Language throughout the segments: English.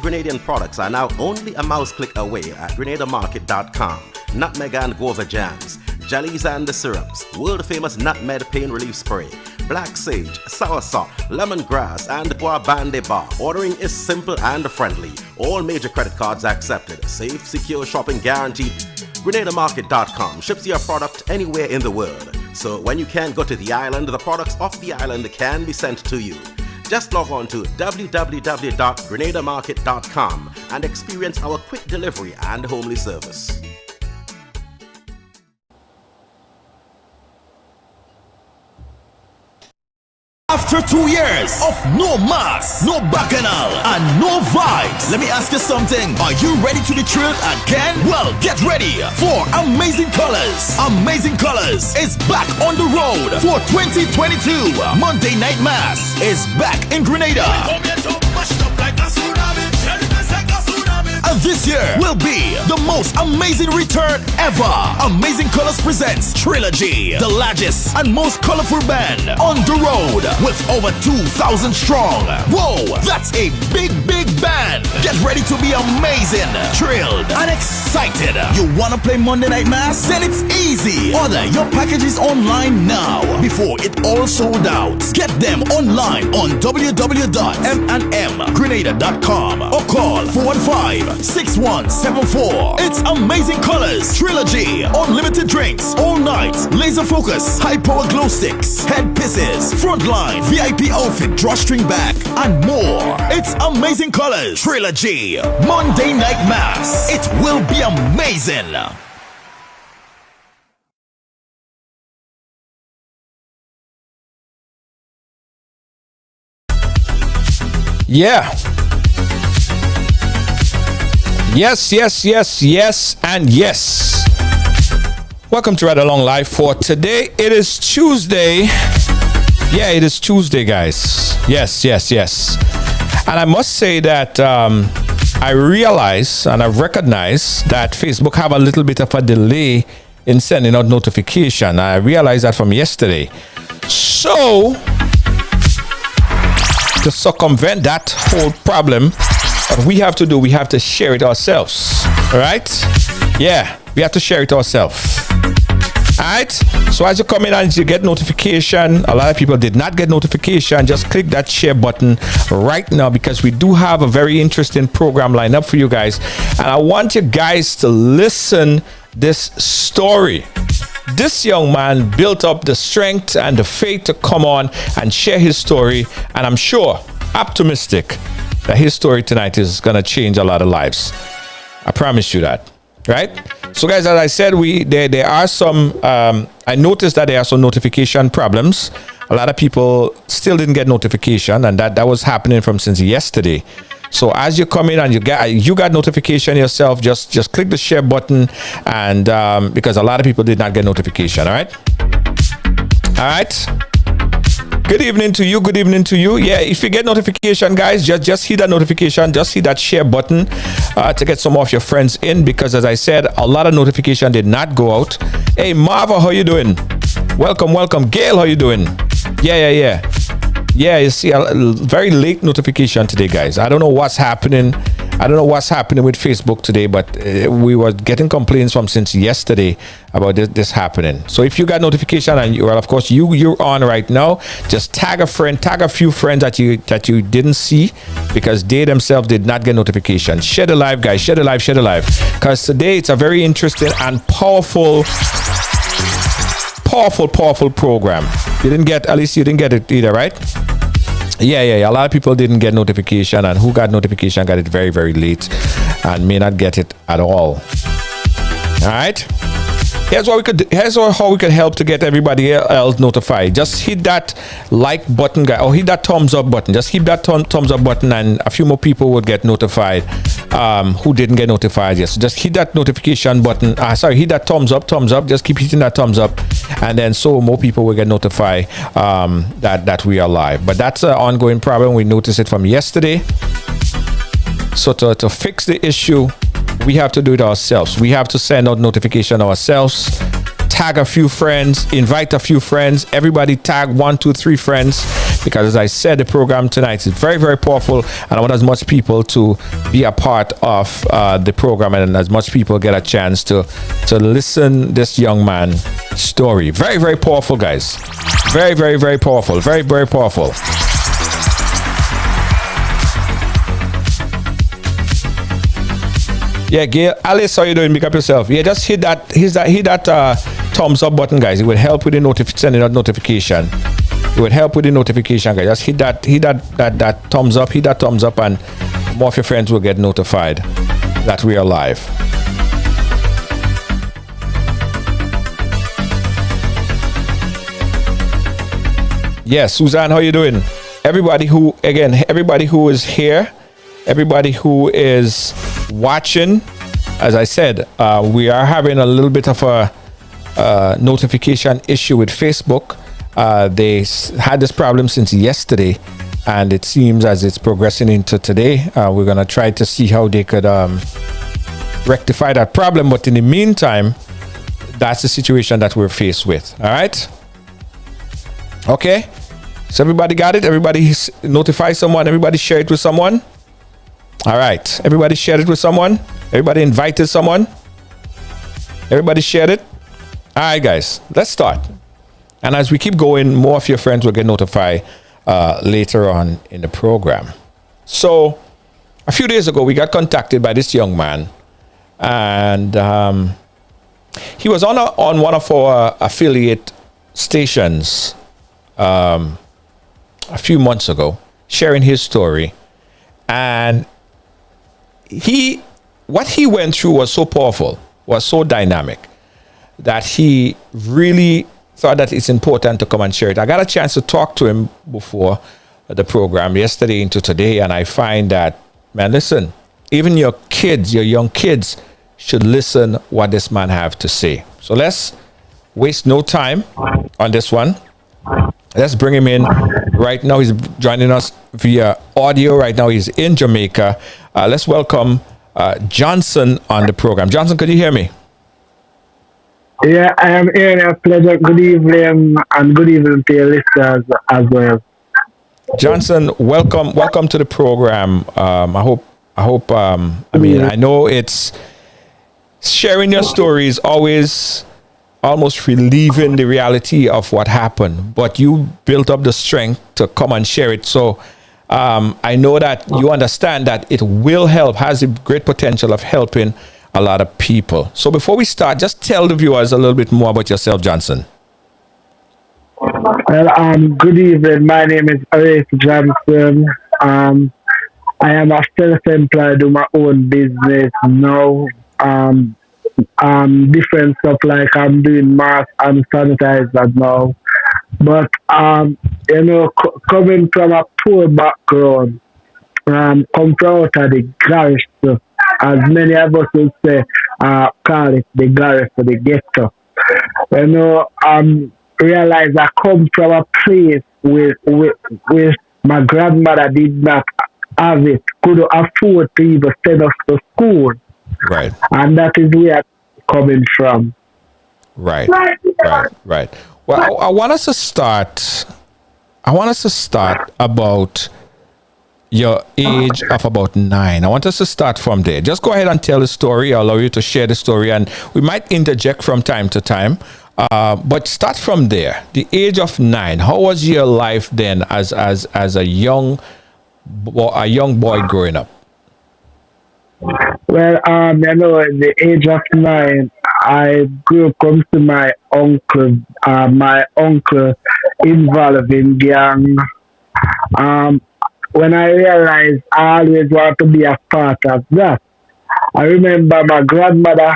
Grenadian products are now only a mouse click away at grenadamarket.com. Nutmeg and guava jams, jellies and syrups, world famous nutmeg pain relief spray, black sage, soursop, lemongrass and guabande bar. Ordering is simple and friendly. All major credit cards accepted. Safe, secure shopping guaranteed. grenadamarket.com ships your product anywhere in the world. So when you can't go to the island, the products off the island can be sent to you. Just log on to www.grenadamarket.com and experience our quick delivery and homely service. After 2 years of no mass, no bacchanal, and no vibes, let me ask you something. Are you ready to be thrilled again? Well, get ready for Amazing Colors. Amazing Colors is back on the road for 2022. Monday Night Mass is back in Grenada. And this year will be the most amazing return ever. Amazing Colors presents Trilogy, the largest and most colorful band on the road with over 2,000 strong. Whoa, that's a big, big band. Get ready to be amazing, thrilled, and excited. You want to play Monday Night Mass? Then it's easy. Order your packages online now before it all sold out. Get them online on www.mnmgrenada.com or call 415-6174. It's Amazing Colors Trilogy. Unlimited drinks, all night, laser focus, high power glow sticks, head pieces, frontline, VIP outfit, drawstring bag, and more. It's Amazing Colors Trilogy. Monday Night Mass. It will be amazing. Yeah. Yes, yes, yes, yes, and yes. Welcome to Ride Along Live for today. It is Tuesday. Yeah, it is Tuesday, guys. Yes, yes, yes. And I must say that I realize and I recognize that Facebook have a little bit of a delay in sending out notification. I realized that from yesterday. So, to circumvent that whole problem, what we have to do, we have to share it ourselves. All right? Yeah, we have to share it ourselves. All right? So as you come in and you get notification, a lot of people did not get notification. Just click that share button right now because we do have a very interesting program lined up for you guys. And I want you guys to listen this story. This young man built up the strength and the faith to come on and share his story. And I'm sure, optimistic, that his story tonight is going to change a lot of lives. I promise you that. Right? So guys, as I said, there are some, I noticed that there are some notification problems. A lot of people still didn't get notification, and that was happening from since yesterday. So as you come in and you got notification yourself, just click the share button, and because a lot of people did not get notification. All right. Good evening to you. Good evening to you. Yeah, if you get notification, guys, just hit that notification. Just hit that share button to get some of your friends in, because as I said, a lot of notification did not go out. Hey, Marva, how you doing? Welcome. Gail, how you doing? Yeah, you see a very late notification today, guys. I don't know what's happening. I don't know what's happening with Facebook today, but we were getting complaints from since yesterday about this happening. So if you got notification and of course you're on right now, just tag a friend, tag a few friends that you didn't see because they themselves did not get notification. Share the live, guys. Share the live. Because today it's a very interesting and powerful program. You didn't get it either, right? Yeah. A lot of people didn't get notification, and who got notification got it very, very late and may not get it at all. All right. Here's how we could help to get everybody else notified. Just hit that like button, guy, or hit that thumbs up button. Just hit that thumbs up button, and a few more people would get notified who didn't get notified yet. So just hit that notification button. Hit that thumbs up. Just keep hitting that thumbs up, and then so more people will get notified that we are live. But that's an ongoing problem. We noticed it from yesterday. So to fix the issue, we have to do it ourselves. We have to send out notification ourselves, tag a few friends, invite a few friends. Everybody tag 1, 2, 3 friends, because as I said, the program tonight is very, very powerful, and I want as much people to be a part of the program, and as much people get a chance to listen this young man's story. Very, very powerful, guys. Very, very, very powerful. Very, very powerful. Yeah, Gail, Alice, how you doing? Make up yourself. Yeah, just hit that thumbs up button, guys. It would help with the sending out notification. It would help with the notification, guys. Just hit that thumbs up, and more of your friends will get notified that we are live. Yes, Suzanne, how you doing? Everybody who is here, everybody who is watching, as I said, we are having a little bit of a notification issue with Facebook. They had this problem since yesterday, and it seems as it's progressing into today. We're going to try to see how they could rectify that problem. But in the meantime, that's the situation that we're faced with. All right. Okay. So everybody got it? Everybody notify someone? Everybody share it with someone? All right. Everybody shared it with someone? Everybody invited someone? Everybody shared it? All right, guys. Let's start. And as we keep going, more of your friends will get notified later on in the program. So a few days ago, we got contacted by this young man. And he was on one of our affiliate stations a few months ago, sharing his story. And what he went through was so powerful, was so dynamic, that he really thought that it's important to come and share it. I got a chance to talk to him before the program yesterday into today, and I find that, man, listen, even your young kids should listen what this man have to say. So let's waste no time on this one. Let's bring him in right now. He's joining us via audio right now. He's in Jamaica. Let's welcome Johnson on the program. Johnson, could you hear me? Yeah, I am here. A pleasure. Good evening, and good evening to your listeners as well. Johnson, welcome to the program. I know it's sharing your story is always almost relieving the reality of what happened, but you built up the strength to come and share it. So I know that you understand that it will help, has a great potential of helping a lot of people. So before we start, just tell the viewers a little bit more about yourself, Johnson. Well, good evening. My name is Eric Johnson. I am a self-employed, do my own business now. Different stuff like I'm doing mask and sanitizer now. But coming from a poor background, come from out of the garage, as many of us would say, call it the garage for the ghetto. Realize I come from a place where my grandmother did not have it, couldn't afford to even send us to school. Right. And that is where I'm coming from. Right. Well, I want us to start I want us to start about your age of about 9. I want us to start from there. Just go ahead and tell the story. I'll allow you to share the story, and we might interject from time to time. But start from there. The age of 9. How was your life then as a young boy growing up? Well, you know, at the age of 9, I grew up close to my uncle. My uncle involved in gang. When I realized I always want to be a part of that, I remember my grandmother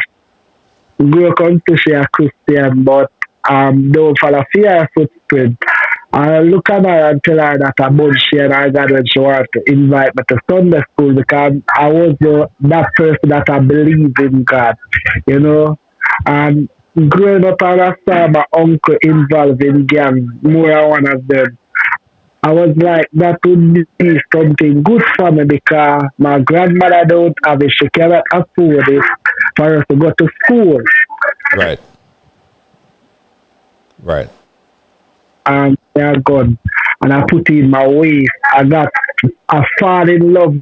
grew up to she a Christian, but don't follow fear footprint. I look at her and tell her that about she and I got when she wanted to invite me to Sunday school because I was that person that I believe in God, you know. And growing up, I saw my uncle involved in gangs, more than one of them. I was like, that would be something good for me because my grandmother don't have it. She cannot afford it for us to go to school. Right. Right. And I got, and I put it in my waist. I fall in love.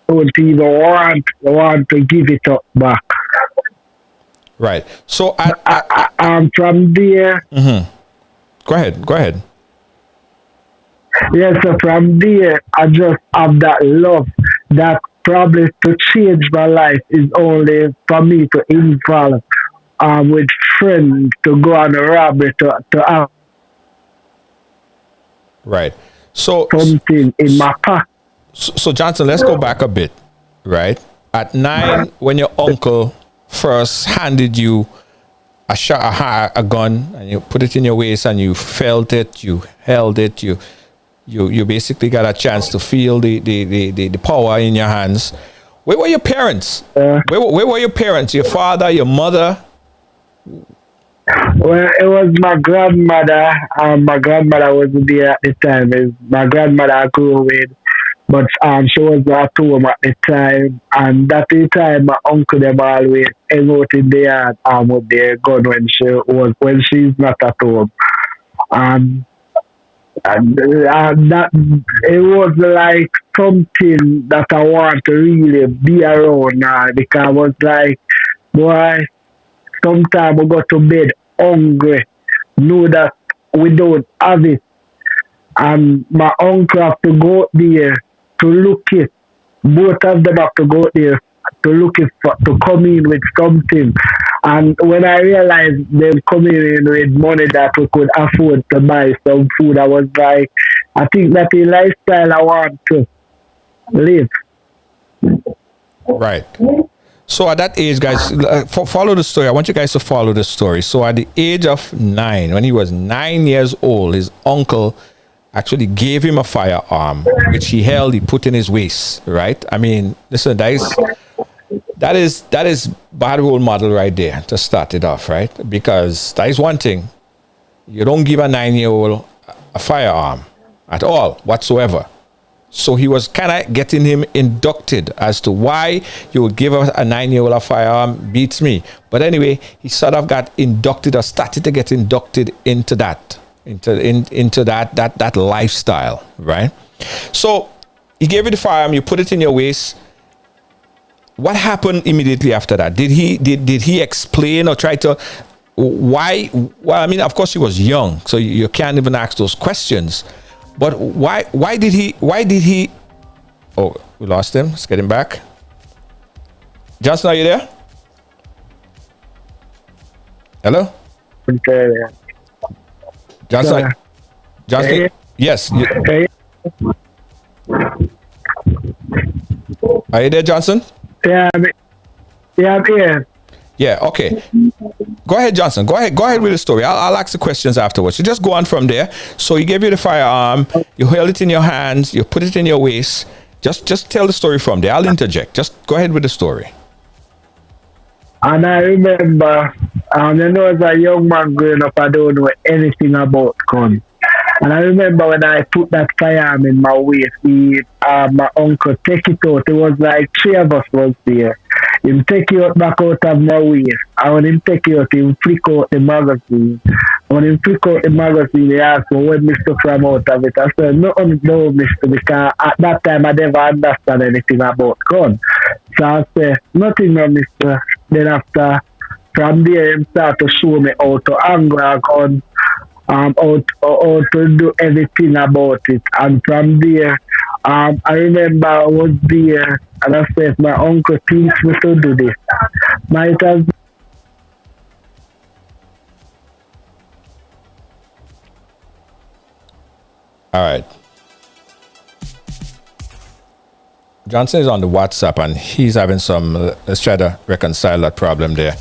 Don't even want to give it up back. Right. So from there. Mm-hmm. Go ahead. Yes, so from there, I just have that love that probably to change my life is only for me to involve with friends to go on a robbery to have right. So something in my pocket. So Johnson, let's go back a bit, right? At 9, when your uncle first handed you a gun, and you put it in your waist, and you felt it, you held it, you basically got a chance to feel the power in your hands. Where were your parents? Where were your parents? Your father, your mother? Well, it was my grandmother. My grandmother wasn't there at the time. It's my grandmother I grew with, but she was at home at the time. And at the time, my uncle them always hang out in the yard with their gun when she's not at home. And that it was like something that I want to really be around now because I was like, boy, sometimes we go to bed hungry, know that we don't have it. And my uncle have to go out there to look it. Both of them have to go out there to look it to come in with something. And when I realized them coming in with money that we could afford to buy some food, I was like, I think that's the lifestyle I want to live. Right. So at that age, guys, follow the story. I want you guys to follow the story. So at the age of 9, when he was 9 years old, his uncle actually gave him a firearm, which he put in his waist, right? I mean, listen, that is bad role model right there to start it off, right? Because that is one thing. You don't give a 9-year-old a firearm at all, whatsoever. So he was kind of getting him inducted as to why you would give a 9-year-old a firearm beats me. But anyway, he sort of got inducted or started to get inducted into that, into that lifestyle, right? So he gave you the firearm, you put it in your waist. What happened immediately after that? Did he explain or try to why? Well, I mean, of course he was young, so you can't even ask those questions. But why did he? Oh, we lost him. Let's get him back. Johnson, are you there? Hello? Johnson? Johnson? Yes. Are you there, Johnson? Yeah, I'm here. Yeah, okay. Go ahead, Johnson. Go ahead with the story. I'll ask the questions afterwards. You just go on from there. So he gave you the firearm, you held it in your hands, you put it in your waist. Just tell the story from there. I'll interject. Just go ahead with the story. And I remember, as a young man growing up, I don't know anything about guns. And I remember when I put that firearm in my waist, my uncle take it out. It was like 3 of us was there. him take you out back out of my way. And when him take you out, him flick out the magazine. When him flick out the magazine, he asked me when Mr. from out of it. I said, no, Mr. Because at that time I never understand anything about gun. So I said, nothing, no, Mr. Then after, from there, him start to show me how to angle a gun, how to do everything about it. And from there, I remember I was there and I said, my uncle teach me to do this. Might have. All right. Johnson is on the WhatsApp and he's having some, let's try to reconcile that problem there.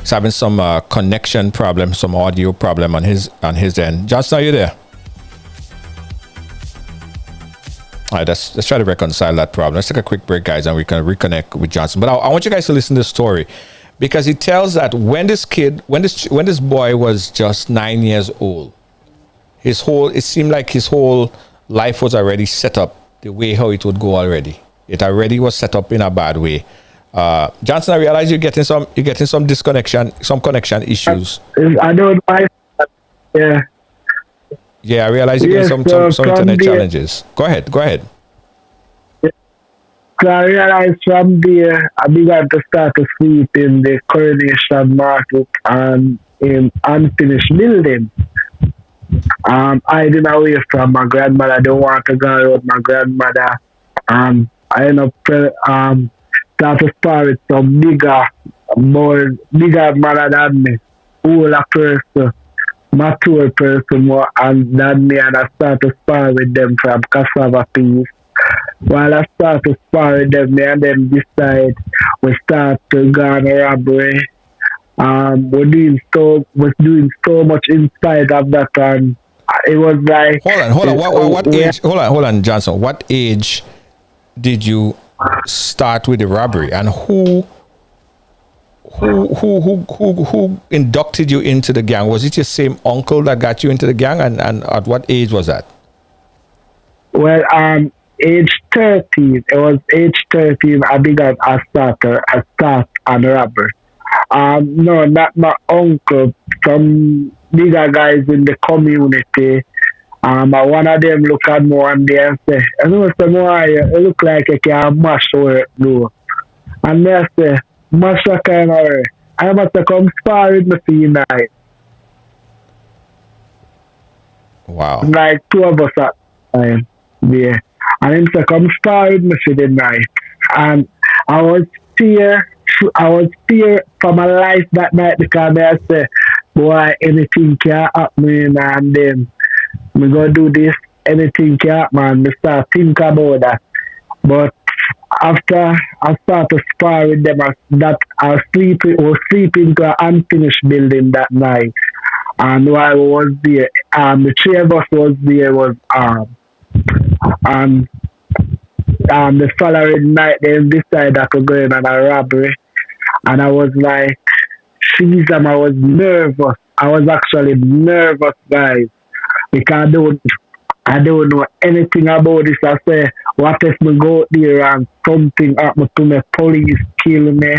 He's having some connection problem, some audio problem on his end. Johnson, are you there? All right, let's try to reconcile that problem. Let's take a quick break, guys, and we can reconnect with Johnson. But I want you guys to listen to this story because he tells that when this boy was just 9 years old, it seemed like his whole life was already set up the way how it would go already. It already was set up in a bad way. Johnson, I realize you're getting some disconnection, some connection issues. I don't know. Yeah. Yeah, I realize you're getting some internet challenges. Go ahead. So I realized from there, I began to start to sleep in the Coronation Market and in unfinished building. Hiding away from my grandmother. I don't want to go around my grandmother. I end up start to spar with some bigger mother than me, older person, mature person more than me, and I start to spar with them from cassava peas. While I start to spar with them, me and them decide we start to go on a robbery. We're doing so much inside of that, and it was like. Hold on. What age? Hold on, Johnson. What age did you start with the robbery, and who inducted you into the gang? Was it your same uncle that got you into the gang, and at what age was that? Well, age 13. It was age 13. I began a start on robbery. No, not my uncle. Some bigger guys in the community. One of them look at me one day and say, I know some more, you look like you can mash work, though. And I say, mash that kind of work. I must have come spar with me for you night. Wow. Like two of us at the time. Yeah. And him say, come spar with me for the night. And I was scared for my life that night because I say, boy, anything can happen, and then we go do this, anything can happen, we start think about that. But after I start to spar with them, I was sleeping to an unfinished building that night. And while I was there, the three of us was there was the following night they decided that we're going on a robbery. And I was like, Jesus, I was nervous. I was actually nervous, guys, because I don't know anything about this. I say, what if we go there and something happen to me, police kill me,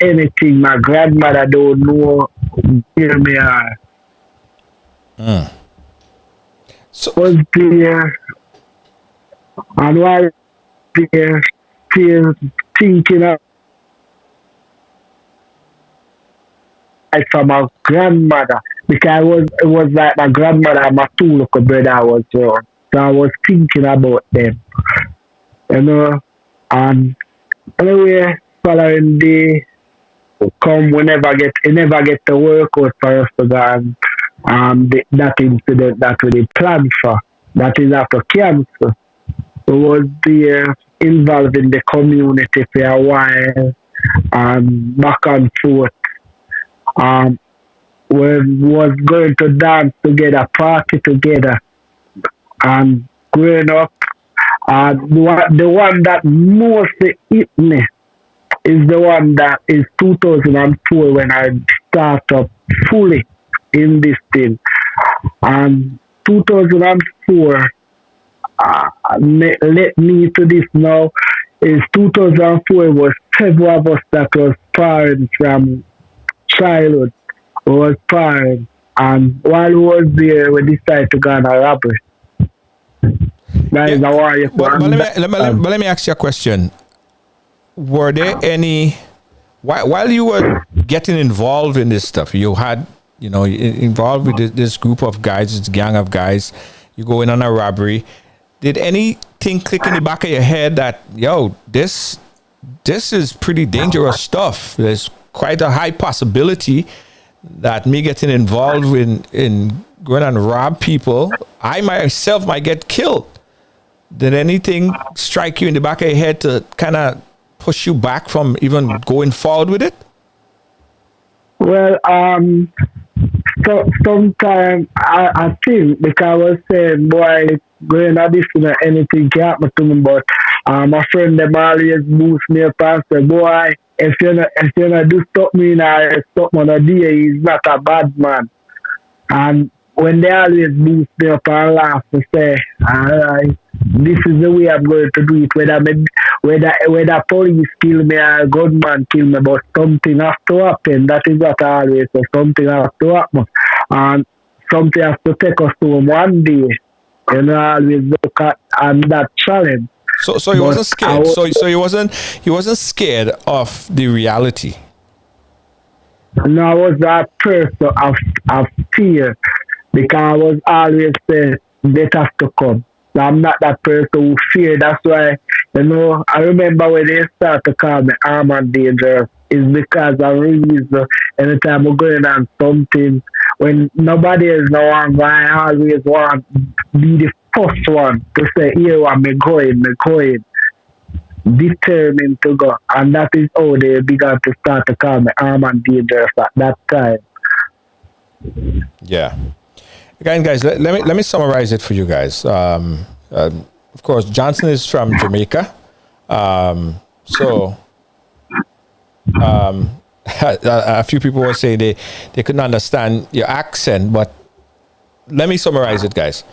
anything, my grandmother don't know, kill me. So was there, and while there, still thinking of like from my grandmother, because it was like my grandmother and my two little brother was around. So I was thinking about them. You know, and anyway, following day come we never get to work out for us to go and that incident that we planned for. That is after cancer. We was there involved in the community for a while and back and forth. We was going to dance together, party together, and growing up. The one that mostly hit me is the one that is 2004 when I start up fully in this thing. And 2004 led me to this now. Is 2004 was several of us that was parents from childhood was parents. And while we was there, we decided to go on a robbery. That is a warrior. But let me ask you a question. Were there any, while you were getting involved in this stuff, you had, involved with this group of guys, this gang of guys, you go in on a robbery. Did anything click in the back of your head that, this is pretty dangerous stuff? There's quite a high possibility that me getting involved in going and rob people, I myself might get killed. Did anything strike you in the back of your head to kind of push you back from even going forward with it? Well, so sometimes I think, because I was saying, boy, going at this, anything can happen to me, but my friend them always boost me up and say, boy, if you not do something on a day, he's not a bad man. And when they always boost me up and laugh and say, all right, this is the way I'm going to do it, whether police kill me or a gunman kill me, but something has to happen. That is what I always say, something has to happen. And something has to take us to one day. I always look at that challenge. So he wasn't scared. So he wasn't scared of the reality. No, I was that person of fear, because I was always saying death has to come. So I'm not that person who fear. That's why, I remember when they start to call me arm and dangerous, is because I realize anytime we're going on something, when nobody is no one, I always want to be the first one to say, here I'm going, determined to go. And that is how they began to start to call me arm and dangerous at that time. Yeah. Again, guys, let me summarize it for you guys. Of course, Johnson is from Jamaica. A few people were saying they couldn't understand your accent, but let me summarize it, guys.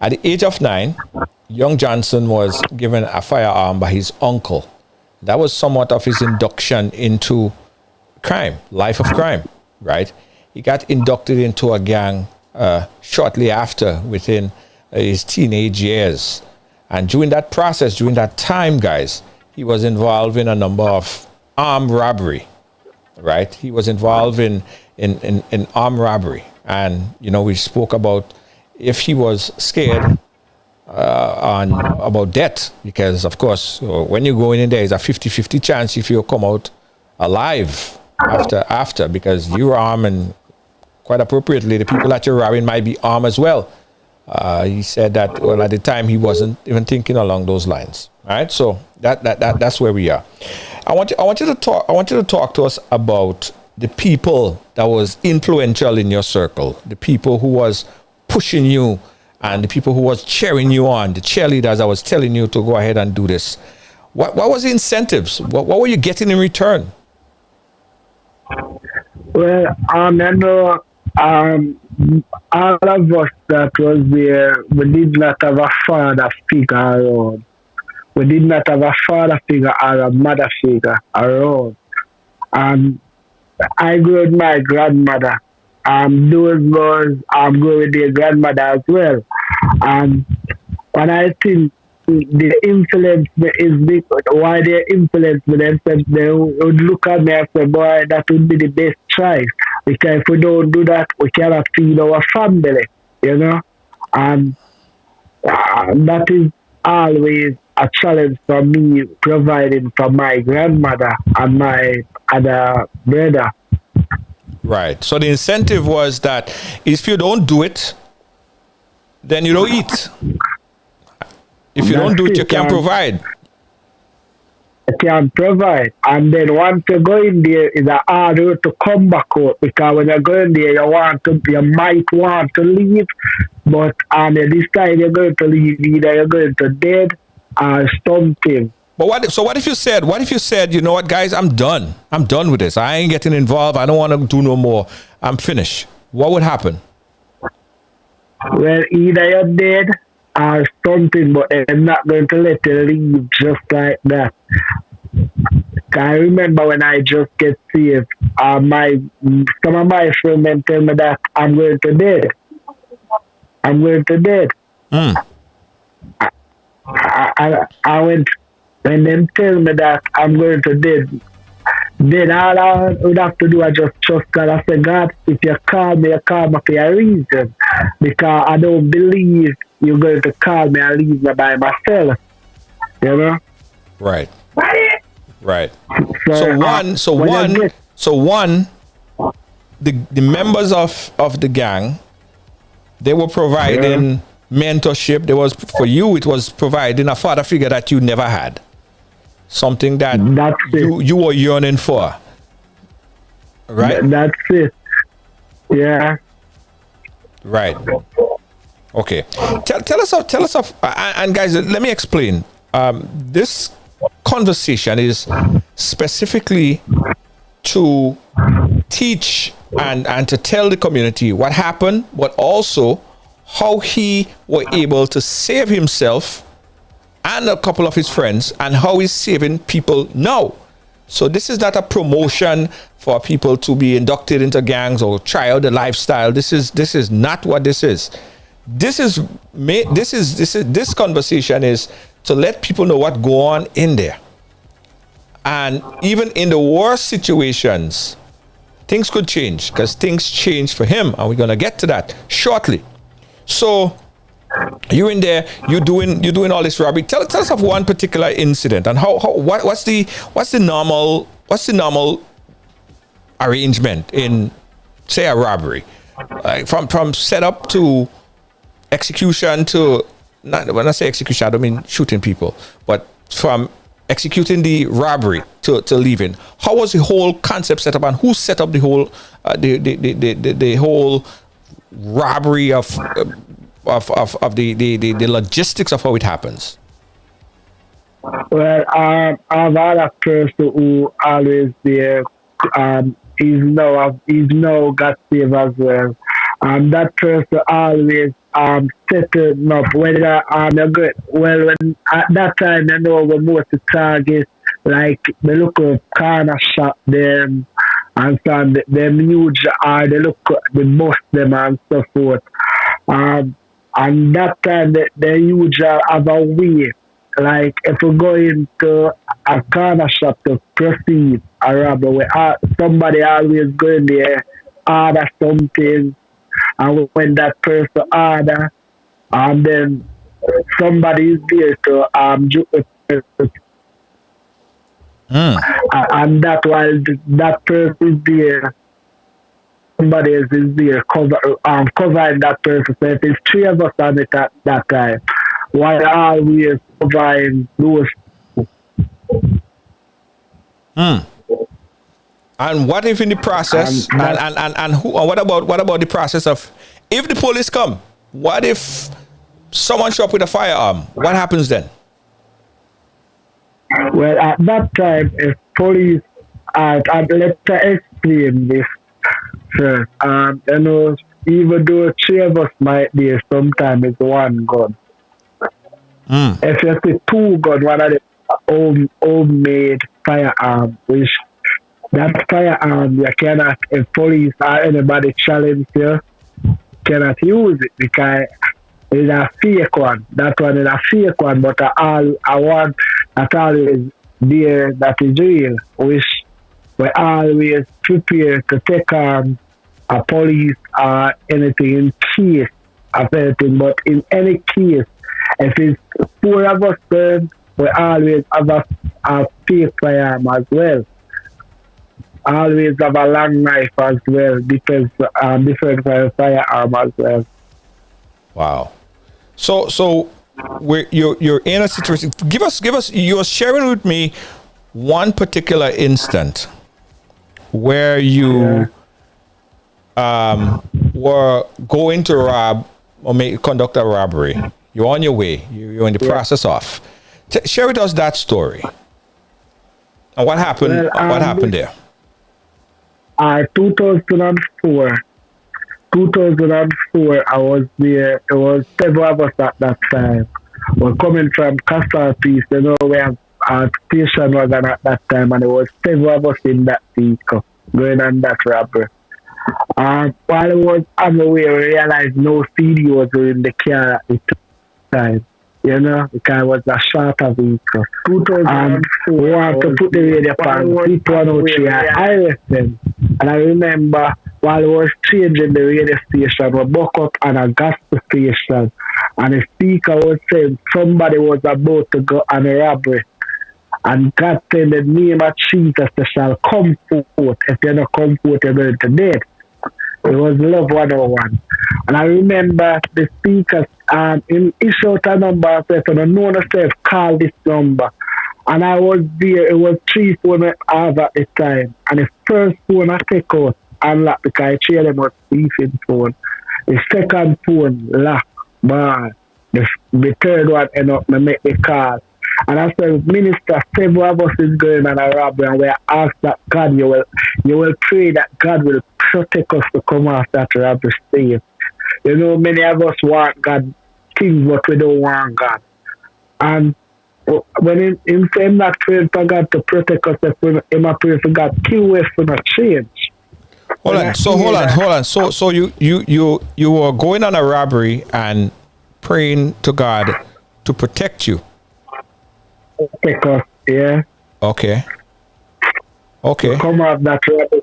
At the age of 9, young Johnson was given a firearm by his uncle. That was somewhat of his induction into crime, life of crime, right? He got inducted into a gang shortly after, within his teenage years. And during that process, during that time, guys, he was involved in a number of armed robbery, right? He was involved in armed robbery. And, we spoke about if he was scared about death, because, of course, when you go in there, there's a 50-50 chance if you come out alive after, because you're armed, and quite appropriately, the people that you're robbing might be armed as well. He said that, well, at the time, he wasn't even thinking along those lines. All right, so that's where we are. I want you to talk to us about the people that was influential in your circle, the people who was pushing you, and the people who was cheering you on, the cheerleaders that was telling you to go ahead and do this. What was the incentives? What were you getting in return? Well, I know all of us that was there, we did not have a father figure around. We did not have a father figure or a mother figure around. And I grew with my grandmother. Those girls grew with their grandmother as well. And when I think the influence is big, why they influence me, they would look at me and say, boy, that would be the best choice. Because if we don't do that, we cannot feed our family, And that is always a challenge for me, providing for my grandmother and my other brother. Right. So the incentive was that if you don't do it, then you don't eat. If you don't do it, you can't provide. You can't provide. And then once you go in there, it's a hard road to come back out, because when you go in there, you might want to leave, but this time you're going to leave, either you're going to dead or something. But what if you said, you know what, guys, I'm done with this. I ain't getting involved. I don't want to do no more. I'm finished. What would happen? Well, either you're dead or something, but they're not going to let you leave just like that. I remember when I just get saved, my some of my friends tell me that I'm going to dead. I'm going to dead. Mm. I went when them tell me that I'm going to dead. Then all I would have to do is just trust God. I say, God, if you call me, you call me for a reason. Because I don't believe you're going to call me and leave me by myself. You know? Right. Right. So, So one, the members of the gang, they were providing mentorship. There was, for you, it was providing a father figure that you never had. Something that you were yearning for. Right? That's it. Yeah. Right. Okay. Tell us of, and guys, let me explain. This conversation is specifically to teach and to tell the community what happened, but also how he was able to save himself and a couple of his friends, and how he's saving people now. So this is not a promotion for people to be inducted into gangs or try out the lifestyle. This is not what this is. This conversation is to let people know what go on in there. And even in the worst situations, things could change, because things change for him, and we're gonna get to that shortly. So you're in there, you're doing all this robbery. Tell us of one particular incident and what's the normal arrangement in, say, a robbery, like from setup to execution to, not when I say execution, I don't mean shooting people, but from executing the robbery to leaving. How was the whole concept set up, and who set up the whole the whole robbery of the logistics of how it happens? Well, I've had a person who always there. He's now got saved as well. That person always setting up whether when at that time I know we most to target like the local corner shop them and some them huge they look the bus them and so forth. And that time they usually have a way. Like if we go into a corner shop to proceed a robbery, somebody always go in there, order something, and when that person order, and then somebody is there to juke the person. And that while that person is there, somebody else is there covering that person. So if it's three of us on it at that time, while always covering those. And what if in the process, and what about the process of, if the police come, what if someone show up with a firearm? What happens then? Well, at that time, if police, let's explain this first. You know, even though three of us might be, sometimes it's one gun. If you see two guns, one of the homemade firearm, which that firearm you cannot, if police or anybody challenge you, cannot use it because it's a fake one. That one is a fake one, but I want that always there that is real, which we always prepare to take on a police or anything in case of anything. But in any case, if it's four of us, then we always have a fake firearm as well. Always have a long knife as well, because different firearm as well. Wow. So you're in a situation. Give us. You're sharing with me one particular instant where you were going to rob or conduct a robbery. You're on your way. You're in the process of. Share with us that story. And what happened? Well, what happened there? 2004. 2004, I was there. It was several of us at that time. We're coming from Castle Peace. You know, we have station wagon at that time, and there was several of us in that vehicle going on that robbery. While I was on the way, I realized no CD was in the car at the time. You know, because it was a shorter vehicle. We want to put the radio on. People out here, I listen. And I remember while I was changing the radio station, we buck up on a gas station. And the speaker was saying somebody was about to go on a robbery. And God said, the name of Jesus shall come forth. If you don't come forth, you're going to dead. It was Love 101. And I remember the speakers in issue a number, said, so the known said, call this number. And I was there, it was 3 phones I have at the time. And the first phone I take out, unlocked because I share them with thieving phone. The second phone, locked, bar. The third one, end up, I make the call. And I said, Minister, several of us is going on a robbery, and we ask that God, you will pray that God will protect us to come off that robbery safe. You know, many of us want God things, but we don't want God. And when him saying not praying for God to protect us, him a pray for God, kill way for not change. Hold on. So you were going on a robbery and praying to God to protect you. Protect us, yeah. Okay. Come off that robbery.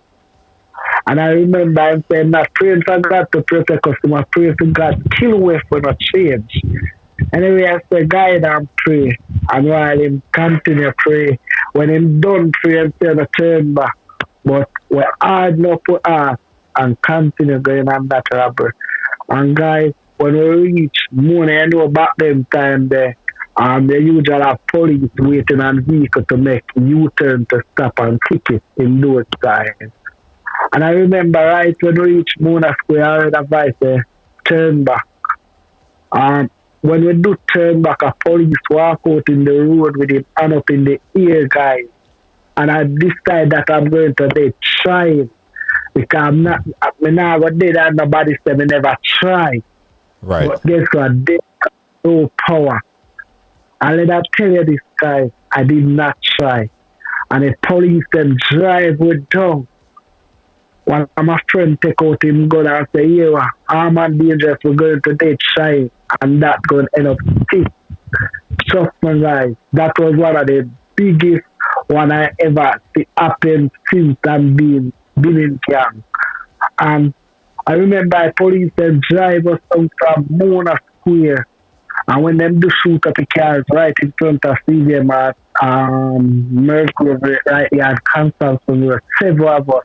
And I remember him saying not praying for God to protect us, I pray for God kill way for not change. Anyway, I said, guide and pray. And while him continue pray, when him done pray, him say to turn back. But we hard not put us and continue going on that robbery. And guys, when we reach morning, I know back then time there, they usually have police waiting on vehicle to make U-turn to stop and ticket in those times. And I remember right when we reach Mona Square, I heard a voice say, turn back. When we do turn back, a police walk out in the road with him hand up in the ear, guys. And I decide that I'm going to be trying. Because I'm not going to and nobody said me never try. Right. But guess what? They have no power. And let I tell you this, guys, I did not try. And the police then drive with down. One of my friends take out him gun and say, yeah, I'm on dangerous, we're going to be trying. And that going to end up sick. Trust me, guys, that was one of the biggest one I ever see happen since I'm been in camp. And I remember police then drive us down from Mona Square. And when them do shoot up the cars right in front of CVM at Miraculously, right here at Kansas, there were several of us.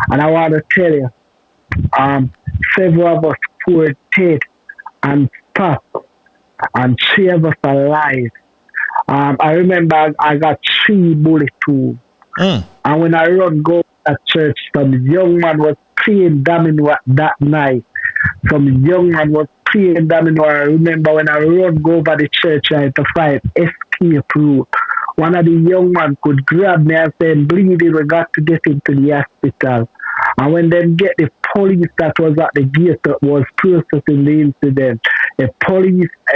And I want to tell you, several of us poured dead and stopped, and 3 of us alive. I remember I got 3 bullets too. And when I run go to church, some young man was playing domino that night. Some young man was playing domino. I remember when I run go over the church to find escape route. One of the young men could grab me and say, bleeding, we got to get him to the hospital. And when they get the police that was at the gate that was processing the incident, a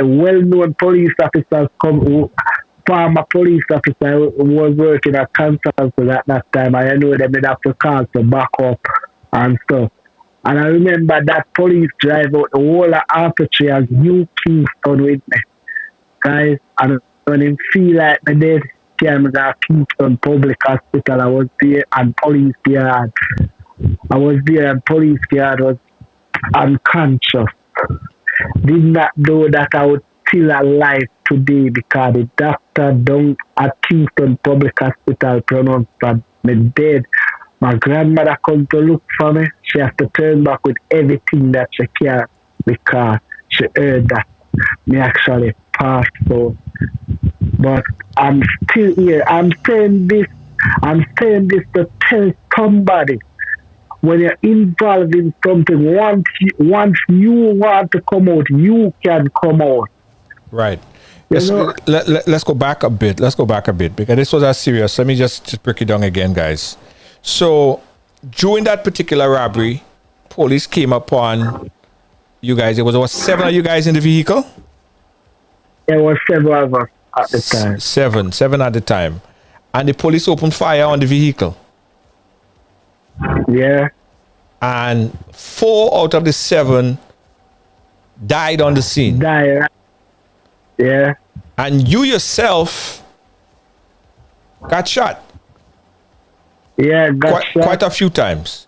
well-known police officer former police officer was working at Kansas at that time. I know they made have to call to back up and stuff. And I remember that police drive out the whole of Arpentry as New Kingston with me. Guys, and when him feel like me dead, came to Kingston Public Hospital, I was there and police yard. I was there and police yard was unconscious. Did not know that I was still alive today because the doctor down at Kingston Public Hospital pronounced that me dead. My grandmother come to look for me. She has to turn back with everything that she can because she heard that me actually passed out. But I'm still here. I'm saying this to tell somebody when you're involved in something, once you want to come out, you can come out. Right. Let's go back a bit. Because this was a serious. Let me just break it down again, guys. So during that particular robbery, police came upon you guys. There was 7 of you guys in the vehicle? There were several of us. at the time. Seven at the time. And the police opened fire on the vehicle. Yeah. And 4 out of the 7 died on the scene. Die. Yeah. And you yourself got shot. Yeah, got shot. Quite a few times.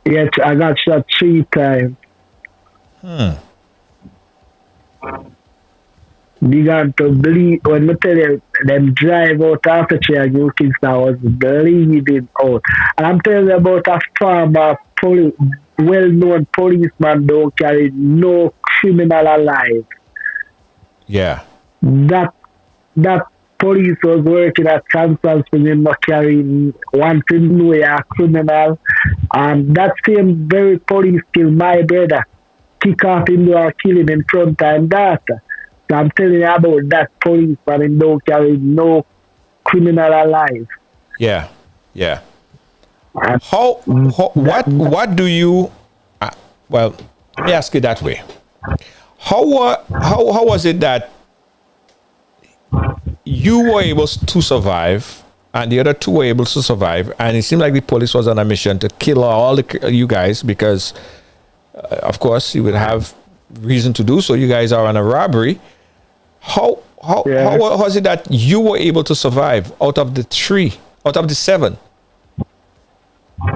Yes, I got shot 3 times. Began to bleed. When I tell you, them drive out after and New Kingston, I was bleeding out. And I'm telling you about a former well-known policeman don't carry no criminal alive. Yeah. That police was working at Kansas when they were carrying one to know a criminal. And that same very police killed my brother. Kick off into a killing in front time daughter. So I'm telling you about that policeman and don't carry no criminal alive. Yeah. What do you well, let me ask you that way. How was it that you were able to survive and the other 2 were able to survive, and it seemed like the police was on a mission to kill all you guys because of course you would have reason to do so, you guys are on a robbery. How was it that you were able to survive out of the 7?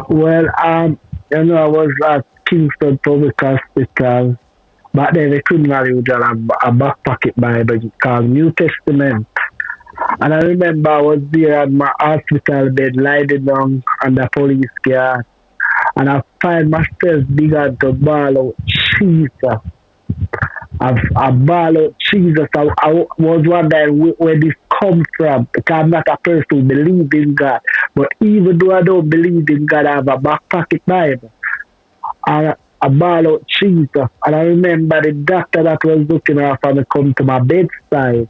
Well, I was at Kingston Public Hospital. Back then, the criminal used a back pocket Bible called New Testament. And I remember I was there at my hospital bed, lying down on the police car. And I find myself began to bawl out, Jesus. I bawl out, Jesus. I was wondering where this come from, because I'm not a person who believes in God. But even though I don't believe in God, I have a back pocket Bible. And I bawl out, Jesus. And I remember the doctor that was looking after me come to my bedside.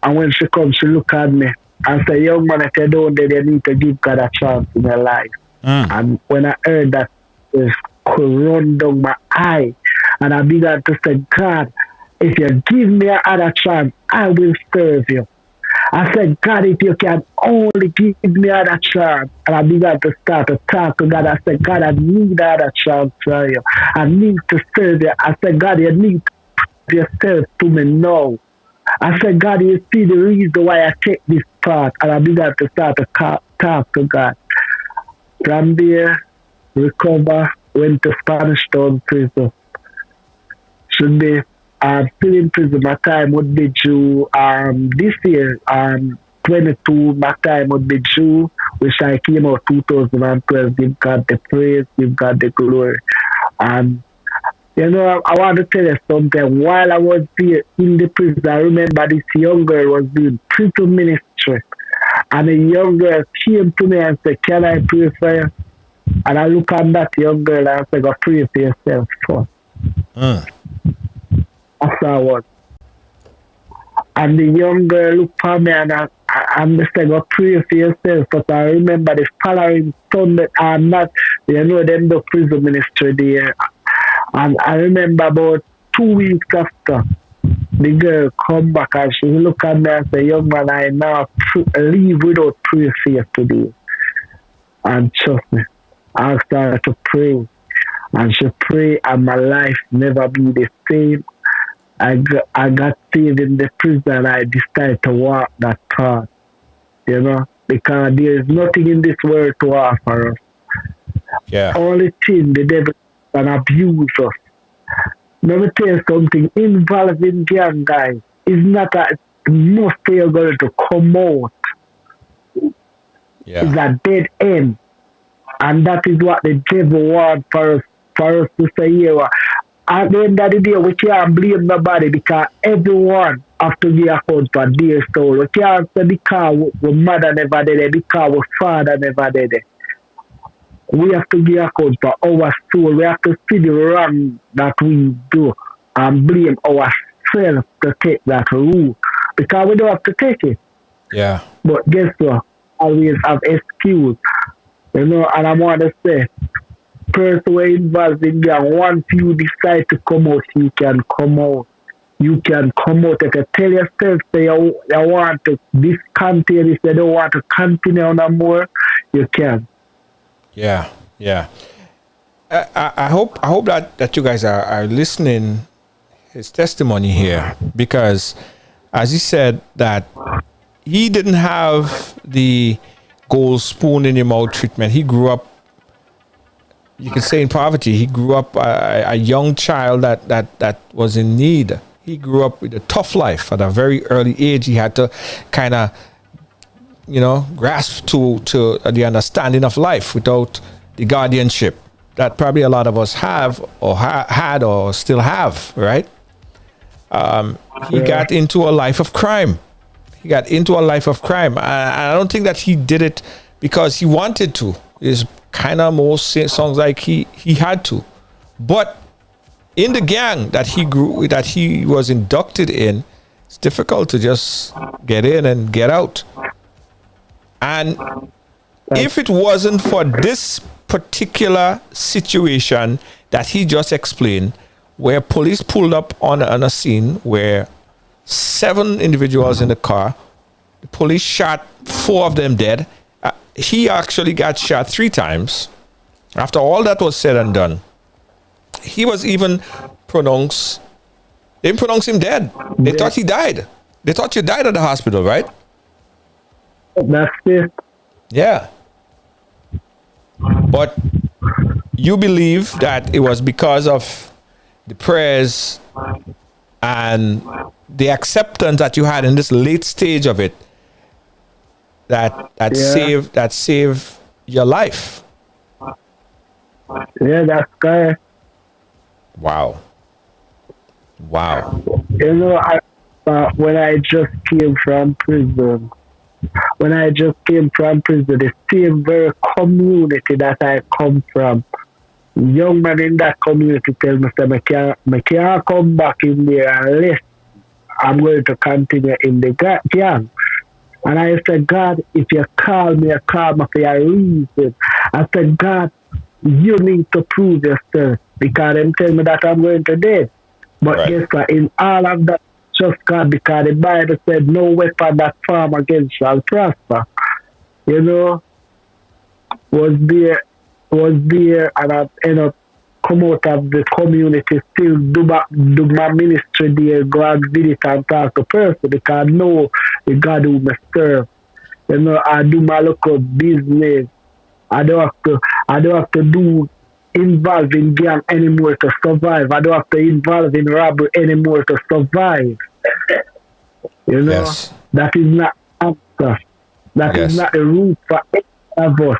And when she comes, she look at me and say, young man, if you don't, then you need to give God a chance in your life. And when I heard that, it could run down my eye. And I began to say, God, if you give me another chance, I will serve you. I said, God, if you can only give me another chance. And I began to start to talk to God. I said, God, I need another chance for you. I need to serve you. I said, God, you need to prove yourself to me now. I said, God, you see the reason why I take this part. And I began to start to talk to God. From there, recover, went to Spanish Town prison. Should be still in prison. My time would be due this year, 22, my time would be due, which I came out 2012. Give God the praise, give God the glory. And I want to tell you something. While I was there in the prison, I remember this young girl was doing prison ministry. And a young girl came to me and said, can I pray for you? And I look at that young girl and I said, go pray for yourself first. Afterwards. And the young girl looked for me and I said, go pray for yourself. But I remember the following Sunday, I'm not, them the prison ministry there. And I remember about 2 weeks after, the girl come back and she look at me and say, young man, I now leave without prayer for you today. And trust me, I asked her to pray. And she prayed and my life never be the same. I got saved in the prison and I decided to walk that path. Because there is nothing in this world to offer us. Yeah. Only thing the devil can abuse us. Let me tell you something, involving gang guys is not a most you're going to come out. Yeah. It's a dead end. And that is what the devil wants for us to say here. At the end of the day, we can't blame nobody because everyone have to give account for their soul. We can't say because our mother never did it, because our father never did it. We have to give account for our soul. We have to see the wrong that we do and blame ourselves to take that rule. Because we don't have to take it. Yeah. But guess what? Always have excuse. And I want to say, person who involved in gang, once you decide to come out, you can come out. you can come out. If you tell yourself that you want to discontinue, if you don't want to continue no more, you can. Yeah, yeah. I hope that you guys are listening his testimony here, because as he said that he didn't have the gold spoon in your mouth treatment. He grew up, you could say, in poverty. He grew up a young child that was in need. He grew up with a tough life at a very early age. He had to kind of, grasp to the understanding of life without the guardianship that probably a lot of us have or had or still have, right? He got into a life of crime. I don't think that he did it because he wanted to. It's kind of most songs like he had to. But in the gang that he was inducted in, it's difficult to just get in and get out. And if it wasn't for this particular situation that he just explained, where police pulled up on a scene where 7 individuals in the car, the police shot 4 of them dead. He actually got shot 3 times. After all that was said and done, he was even pronounced, they didn't pronounce him dead. They thought he died. They thought you died at the hospital, right? That's it. Yeah. But you believe that it was because of the prayers and the acceptance that you had in this late stage of it that saved your life. Yeah, that's correct. Wow. When I just came from prison, the same very community that I come from, young man in that community tell me, say, I can't come back in there unless I'm going to continue in the gang. And I said, God, if you call me for a reason. I said, God, you need to prove yourself, because them tell me that I'm going to dead. But right. Guess what? In all of that, just God, because the Bible said, no weapon that form against shall prosper. Was there, and I end up come out of the community, still do my ministry there, go and visit and talk to person, because I know the God who me serve. I do my local business. I don't have to do involve in gang anymore to survive. I don't have to involve in robbery anymore to survive. Yes. That is not answer. That is not the root for any of us.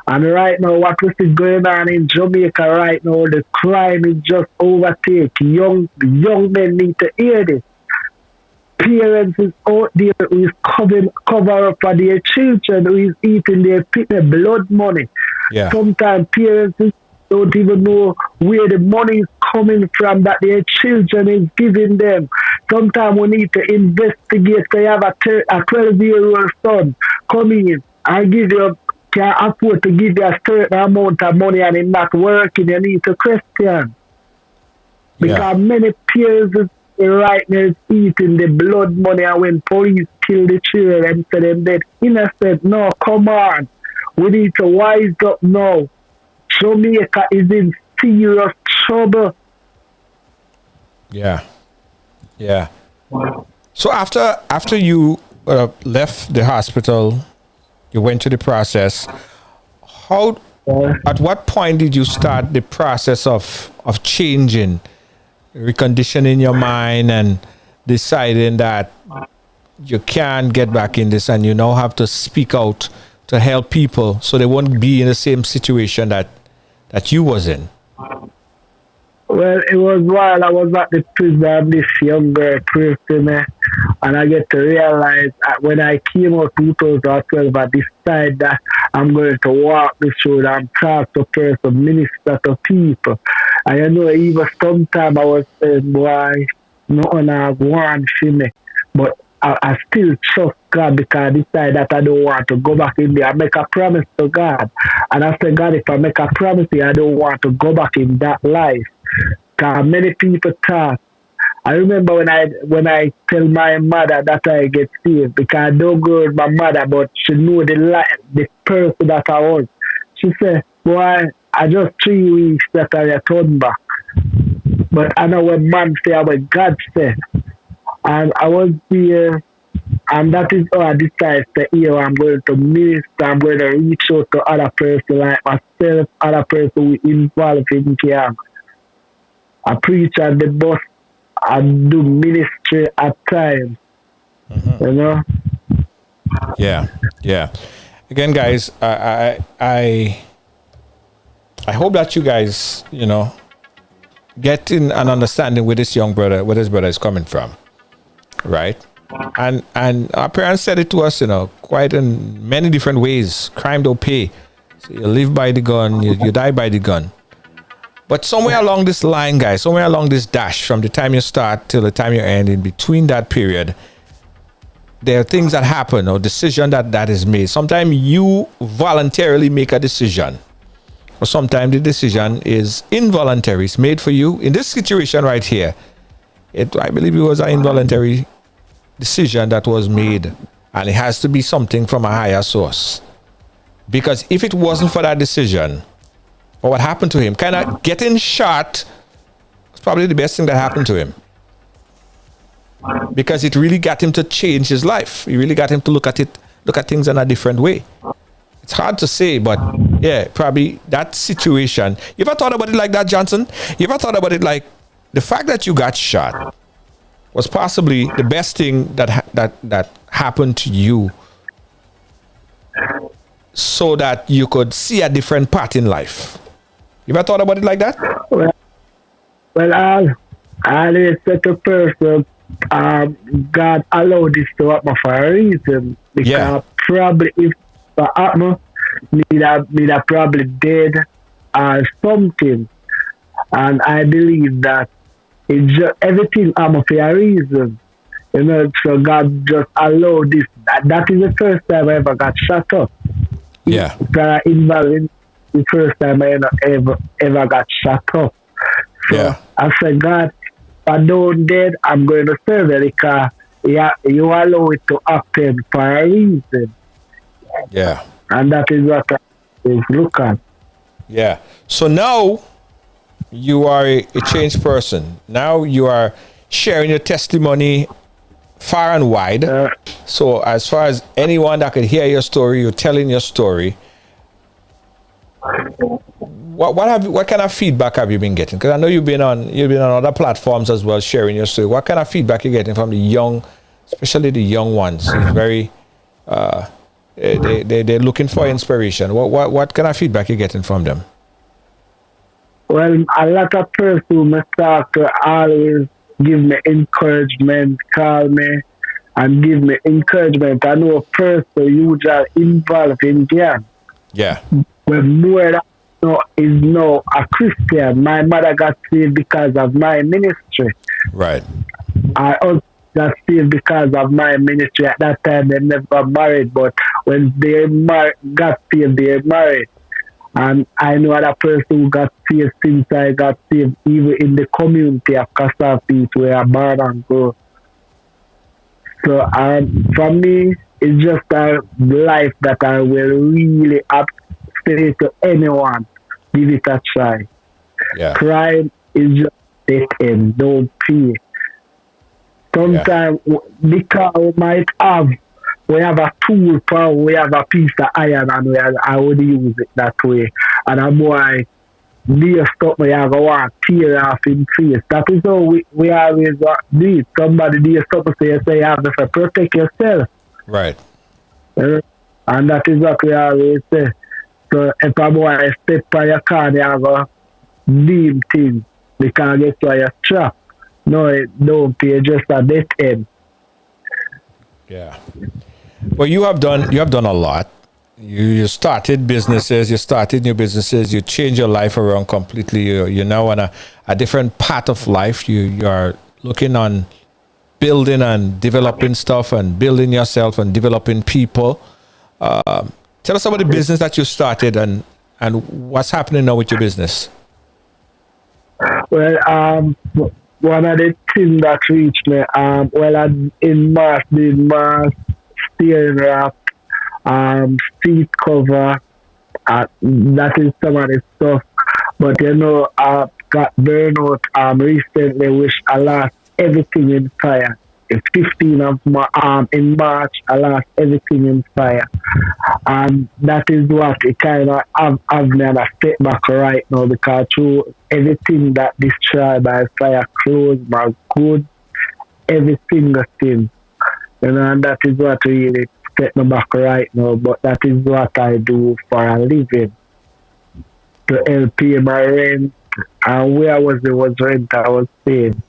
And right now, what we see going on in Jamaica right now, the crime is just overtake. Young men need to hear this. Parents is out there who is cover up for their children, who is eating their blood money. Yeah. Sometimes parents don't even know where the money is coming from that their children is giving them. Sometimes we need to investigate. They have a 12-year-old son coming in and can afford to give you a certain amount of money and it's not working. You need to question. Because many parents right now is eating the blood money, and when police kill the children and say them dead innocent, no, come on. We need to wise up now. Jamaica is in serious trouble. Yeah. So after you left the hospital, you went to the process. At what point did you start the process of changing, reconditioning your mind, and deciding that you can't get back in this, and you now have to speak out to help people so they won't be in the same situation that you was in? Well, it was while I was at the prison, this young girl prayed to me, and I get to realize that when I came out 2012, I decided that I'm going to walk this road and talk to person, minister to people. And even sometimes I was saying, boy, nothing I want for me. But I still trust God, because I decided that I don't want to go back in there. I make a promise to God. And I said, God, if I make a promise here, I don't want to go back in that life. Because many people talk I remember when I tell my mother that I get saved because I don't go with my mother, but she know the person that I was. She said, "Boy, I just 3 weeks that I turned back." But I know when man say, what God said, and I was there, and that is how I decided to hear I'm going to minister. I'm going to reach out to other person like myself, other person who involved in camp. I preach at the bus. I do ministry at times, you know. Yeah. Again, guys, I hope that you guys, get in an understanding where this young brother, where this brother is coming from, right? And our parents said it to us, quite in many different ways. Crime don't pay. So you live by the gun, you die by the gun. But somewhere along this line, guys, somewhere along this dash, from the time you start till the time you end, in between that period, there are things that happen or decision that is made. Sometimes you voluntarily make a decision, or sometimes the decision is involuntary. It's made for you. In this situation right here, I believe it was an involuntary decision that was made, and it has to be something from a higher source. Because if it wasn't for that decision, or what happened to him, kind of getting shot was probably the best thing that happened to him. Because it really got him to change his life. It really got him to look at things in a different way. It's hard to say, but yeah, probably that situation. You ever thought about it like that, Johnson? You ever thought about it like the fact that you got shot was possibly the best thing that happened to you, so that you could see a different path in life? You ever thought about it like that? Well, I always said to person, God allowed this to happen for a reason. Because probably if it happened, me that probably dead or something. And I believe that everything happened for a reason. So God just allowed this. That is the first time I ever got shot up. Yeah. That involved the first time I ever got shot up. So I said, God, if I don't dead, I'm going to serve it because you allow it to happen for a reason. Yeah. And that is what I look at. Yeah. So now you are a changed person. Now you are sharing your testimony far and wide. So as far as anyone that could hear your story, you're telling your story. What kind of feedback have you been getting? Because I know you've been on other platforms as well, sharing your story. What kind of feedback are you getting from the young, especially the young ones? It's very they're looking for inspiration. What kind of feedback are you getting from them? Well, a lot of persons who start to always give me encouragement, call me and give me encouragement. I know a person usually involved in gang. Yeah. When more is now a Christian. My mother got saved because of my ministry. Right. I also got saved because of my ministry. At that time, they never got married, but when they got saved, they married. And I know other person who got saved since I got saved, even in the community of Casapis where I'm born and grow. So for me, it's just a life that I will really say to anyone, give it a try. Yeah. Crime is just dead end, don't pay. Sometimes because we have a tool for, we have a piece of iron and I would use it that way. And I'm why they stop me, I go want to tear off in face. That is how we always do it. Somebody they stop me say you have to protect yourself. Right. And that is what we always say. So if a boy step on your car, they have a deal thing because guess why you're trapped. No, it don't pay, just a dead end. Yeah. Well, you have done a lot. You started businesses, you started new businesses, you changed your life around completely. You're now on a different path of life. You are looking on building and developing stuff and building yourself and developing people. Tell us about the business that you started and what's happening now with your business. Well, one of the things that reached me, well, in March, did March steering wrap, seat cover, that is some of the stuff. But I got burnout recently, which I lost everything in fire. The 15th of in March, I lost everything in fire. And that is what it kind of have me on a step back right now, because through everything that destroyed by fire, clothes, my goods, every single thing. And that is what really set me back right now. But that is what I do for a living, to help pay my rent. And where there was rent I was paying.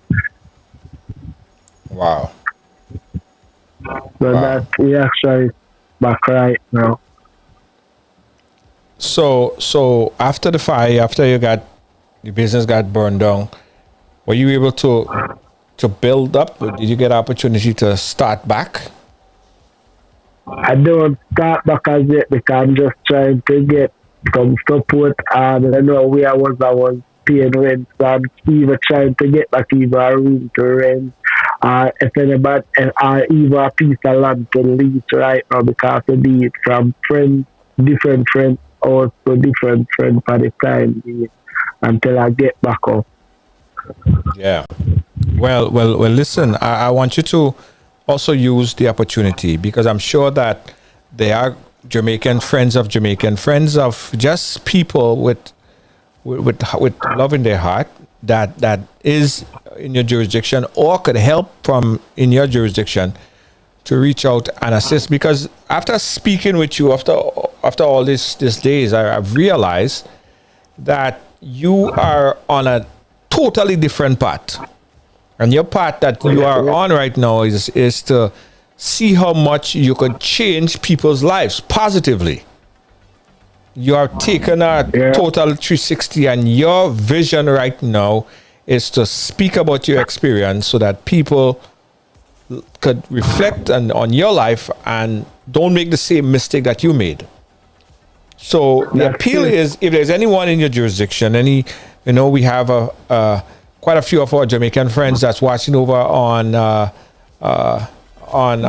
Wow. So that we actually back right now. So after the fire, after your business got burned down, were you able to build up? Or did you get opportunity to start back? I don't start back as yet because I'm just trying to get some support. I know where I was paying rent, so I'm even trying to get back even a room to rent. If anybody, even a piece of land to lease right now, because I need it from friends, different friends, also different friends for the time being, until I get back up. Yeah. Well. Listen, I want you to also use the opportunity, because I'm sure that there are Jamaican friends of just people with love in their heart that is in your jurisdiction or could help from in your jurisdiction to reach out and assist. Because after speaking with you after all these days, I've realized that you are on a totally different path, and your path that you are on right now is to see how much you could change people's lives positively. You are taking a total 360, and your vision right now is to speak about your experience so that people could reflect on your life and don't make the same mistake that you made. So the appeal is, if there's anyone in your jurisdiction, we have quite a few of our Jamaican friends that's watching over on a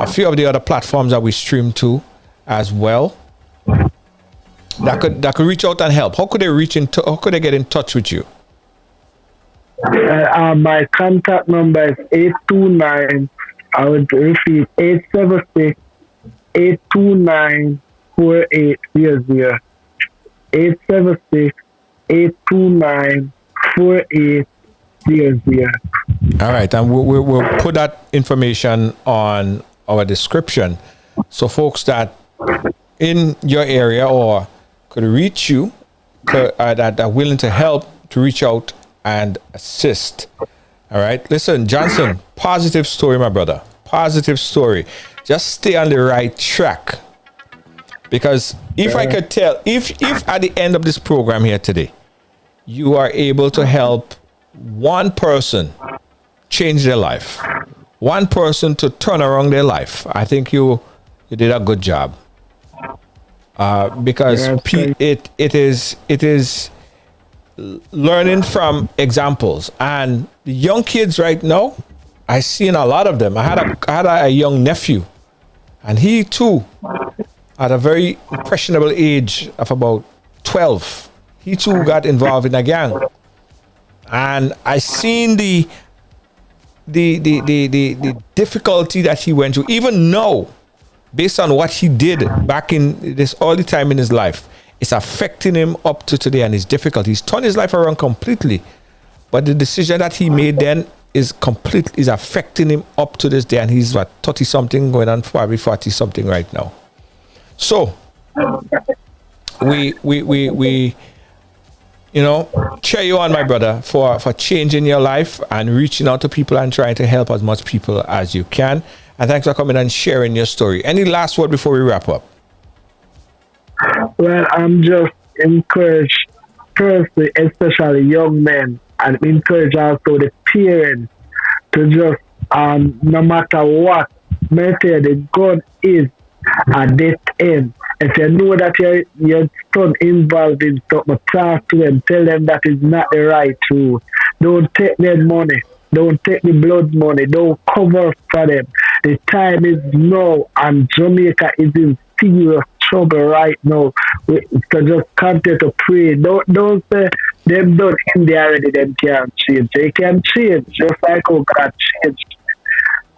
few of the other platforms that we stream to as well, that could reach out and help. How could they get in touch with you? My contact number is 829. I would repeat 876-829-4800. 876-829-4800. All right, and we'll put that information on our description, so folks that in your area or could reach you, that are willing to help, to reach out and assist. All right, listen, Johnson, positive story, my brother, positive story. Just stay on the right track, because if I could tell, if at the end of this program here today, you are able to help one person change their life, one person to turn around their life, I think you did a good job. Because it is learning from examples, and the young kids right now, I seen a lot of them. I had a young nephew, and he too, at a very impressionable age of about 12, he too got involved in a gang, and I seen the difficulty that he went through. Even now, based on what he did back in this early time in his life, it's affecting him up to today, and his difficulty. He's turned his life around completely, but the decision that he made then is affecting him up to this day, and he's 30 something going on probably 40 something right now. So we cheer you on, my brother, for changing your life and reaching out to people and trying to help as much people as you can. And thanks for coming and sharing your story. Any last word before we wrap up? Well, I'm just encouraged, personally, especially young men, and encourage also the parents to just, no matter what method the gun is at that end, if you know that your son involved in something, talk to them, tell them that is not the right route. Don't take their money. Don't take the blood money. Don't cover for them. The time is now, and Jamaica is in serious trouble right now. So just continue to pray. Don't say them done India already. Them can't change. They can change, just like how God changed.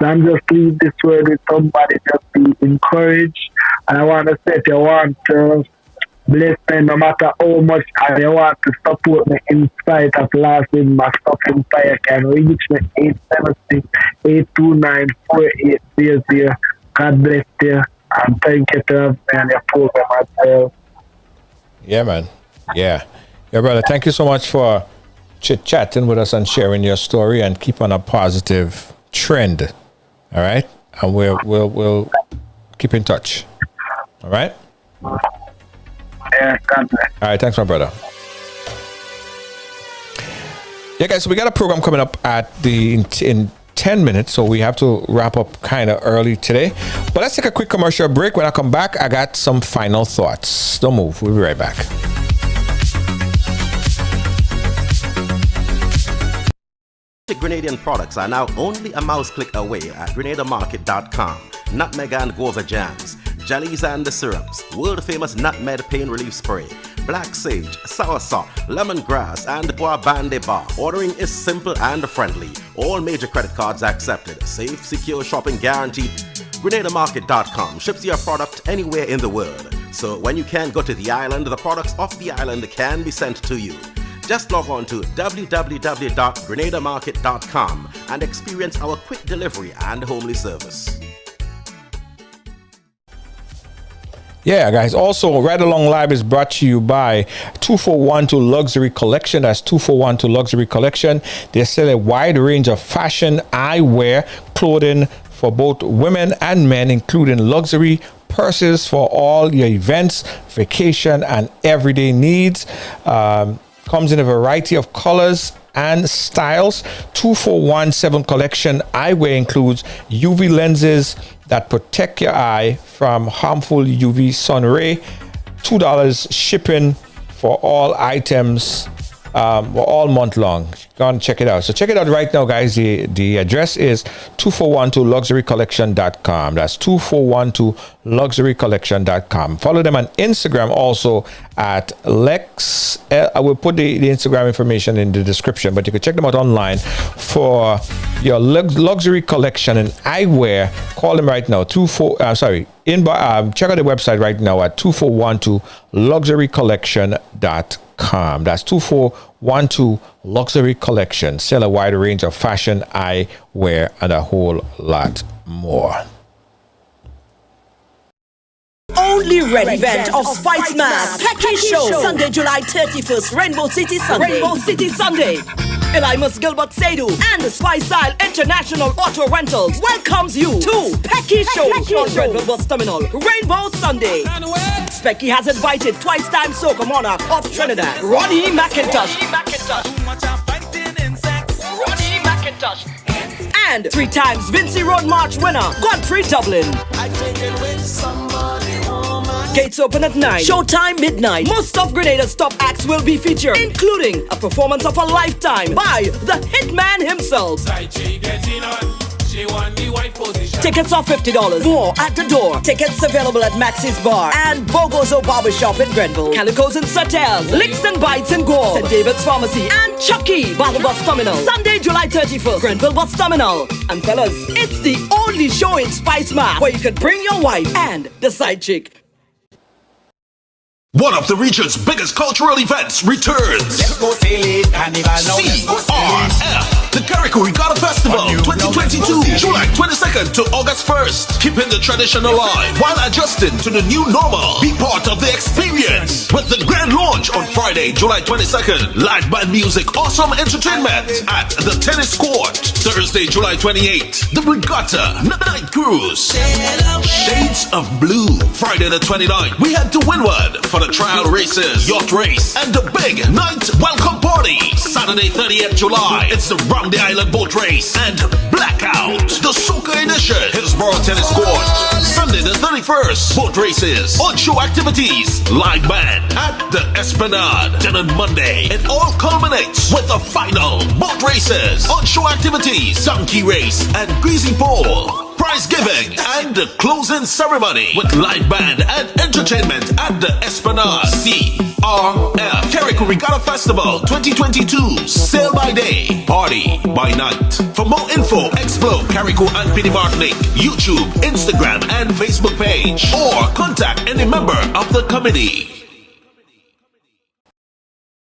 So I'm just leave this word with somebody. Just be encouraged. And I want to say, if you want to bless me, no matter how much and you want to support me in spite of last in my fucking fire, can reach me 876-829-4800. God bless you, and thank you to have me on your program as well. Yeah, man. Yeah, brother. Thank you so much for chit-chatting with us and sharing your story, and keep on a positive trend. All right, and we'll keep in touch. All right. Yeah, God bless. All right, thanks, my brother. Yeah, guys, so we got a program coming up in 10 minutes, so we have to wrap up kind of early today. But let's take a quick commercial break. When I come back, I got some final thoughts. Don't move. We'll be right back. Grenadian products are now only a mouse click away at grenadamarket.com. Nutmeg and guava jams, jellies and the syrups, world famous nutmeg pain relief spray, black sage, soursop, lemongrass, and guabande bar. Ordering is simple and friendly. All major credit cards accepted. Safe, secure shopping guaranteed. grenadamarket.com ships your product anywhere in the world. So when you can't go to the island, the products off the island can be sent to you. Just log on to www.grenadamarket.com and experience our quick delivery and homely service. Yeah, guys. Also, Right Along Live is brought to you by 2412 Luxury Collection. That's 2412 Luxury Collection. They sell a wide range of fashion, eyewear, clothing for both women and men, including luxury purses for all your events, vacation, and everyday needs. Comes in a variety of colors and styles. 2417 collection eyewear includes UV lenses that protect your eye from harmful UV sun ray. $2 shipping for all items all month long. Go and check it out. So check it out right now, guys. The address is 2412luxurycollection.com. That's 2412luxurycollection.com. Follow them on Instagram also at Lex. I will put the Instagram information in the description, but you can check them out online for your luxury collection and eyewear. Call them right now. Check out the website right now at 2412luxurycollection.com. That's 2412 Luxury Collection. Sell a wide range of fashion, eyewear, and a whole lot more. Only red event of Spice Mass Package Show, Sunday, July 31st, Rainbow City Sunday. Elimus Gilbert Seydu and the Spice Style International Auto Rentals welcomes you to Package Show on Grenville Bus Terminal, Rainbow Sunday. Specky has invited twice-time soca monarch of Trinidad, Ronnie McIntosh. And 3 times Vincy Road March winner, Godfrey Dublin. Gates open at 9. Showtime midnight. Most of Grenada's top acts will be featured, including a performance of a lifetime by the Hitman himself. Tickets are $50. More at the door. Tickets available at Max's Bar and Bogozo Barbershop in Grenville, Calico's in Sutels, Licks and Bites in Gore, St. David's Pharmacy, and Chucky Battle Bus Terminal. Sunday, July 31st, Grenville Bus Terminal. And fellas, it's the only show in Spice Mass where you can bring your wife and the side chick. One of the region's biggest cultural events returns. Let's go sail it, Carnival now. CRF, the Carrico Regatta Festival 2022, July 22nd to August 1st. Keeping the tradition alive while adjusting to the new normal. Be part of the experience with the grand launch on Friday, July 22nd. Live band music, awesome entertainment at the tennis court. Thursday, July 28th, the Regatta Night Cruise. Shades of Blue. Friday the 29th, we head to Windward for the trial races, yacht race, and the big night welcome party. Saturday 30th July, it's the Round the Island boat race and Blackout, the Soca edition, Hillsborough Tennis Court. Sunday Sunday the 31st, boat races, on-show activities, live band at the Esplanade. Then on Monday, it all culminates with the final boat races, on-show activities, donkey race, and greasy pole. Prize giving and the closing ceremony with live band and entertainment at the Esplanade. CRF Carrico Regatta Festival 2022. Sail by day, party by night. For more info, explore Carrico and Pini Martinique, YouTube, Instagram, and Facebook page, or contact any member of the committee.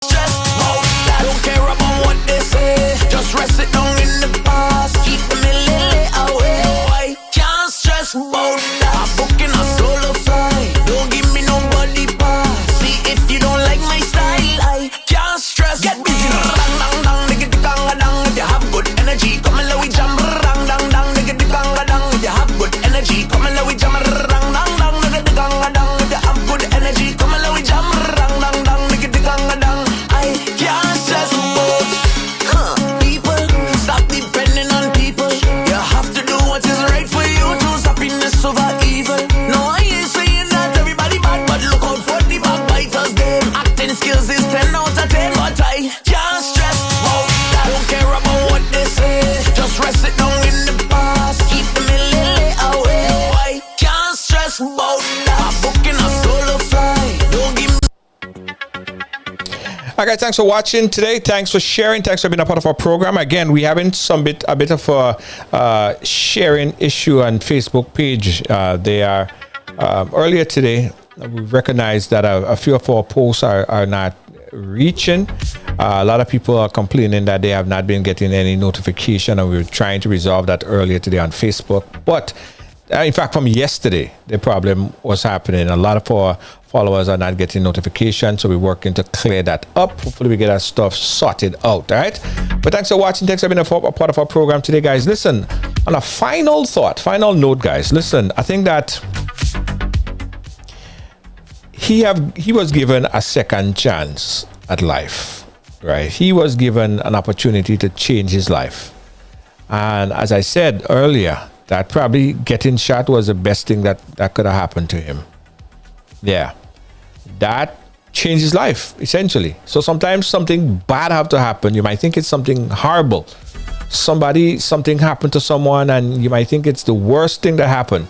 I don't care about what they say. Just rest it down in the past. Keep the lily away. I can't stress about that. I'm booking a solo flight. Don't give me nobody pass. See if you don't like my style. I can't stress. Get busy. Dang dang dang, nigga the ganga dang. If you have good energy, come and let we jam. Dang dang dang, nigga the ganga dang. If you have good energy, come and let we jam. Dang dang dang, nigga the ganga dang. If you have good energy, come and let we jam. Dang dang dang, nigga the ganga dang. I can't stress about people. Stop depending on people. You have to do what is right for you. Choose happiness over evil. No, I ain't saying that everybody bad, but look out for the backbiters. Them acting skills is 10 out of 10, but I can't stress about that. I don't care about what they say. Just rest it down in the past. Keep the lily away. I can't stress about that. I'm booking a solo flight. Don't give me. All right, thanks for watching today. Thanks for sharing. Thanks for being a part of our program. Again, we having a bit of a sharing issue on Facebook page. They are earlier today. We recognized that a few of our posts are not reaching. A lot of people are complaining that they have not been getting any notification, and we were trying to resolve that earlier today on Facebook. But in fact, from yesterday, the problem was happening. A lot of our followers are not getting notifications, so we're working to clear that up. Hopefully, we get that stuff sorted out, all right? But thanks for watching. Thanks for being a part of our program today, guys. Listen, on a final note, guys, listen, I think that he was given a second chance at life, right? He was given an opportunity to change his life. And as I said earlier, that probably getting shot was the best thing that could have happened to him. Yeah. That changed his life, essentially. So sometimes something bad have to happen. You might think it's something horrible. Something happened to someone, and you might think it's the worst thing that happened.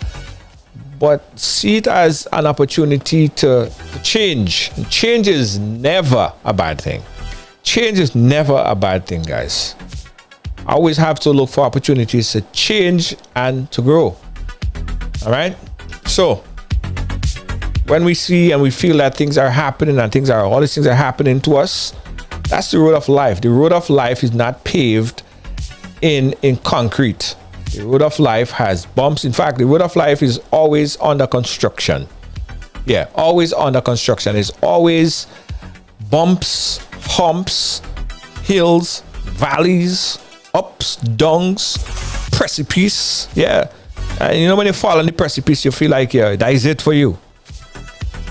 But see it as an opportunity to change. Change is never a bad thing. Change is never a bad thing, guys. I always have to look for opportunities to change and to grow. All right? So when we see and we feel that things are happening and all these things are happening to us, that's the road of life. The road of life is not paved in concrete. The road of life has bumps. In fact, the road of life is always under construction. Yeah, always under construction. There's always bumps, humps, hills, valleys, ups, downs, precipice. Yeah. And you know, when you fall on the precipice, you feel like, yeah, that is it for you.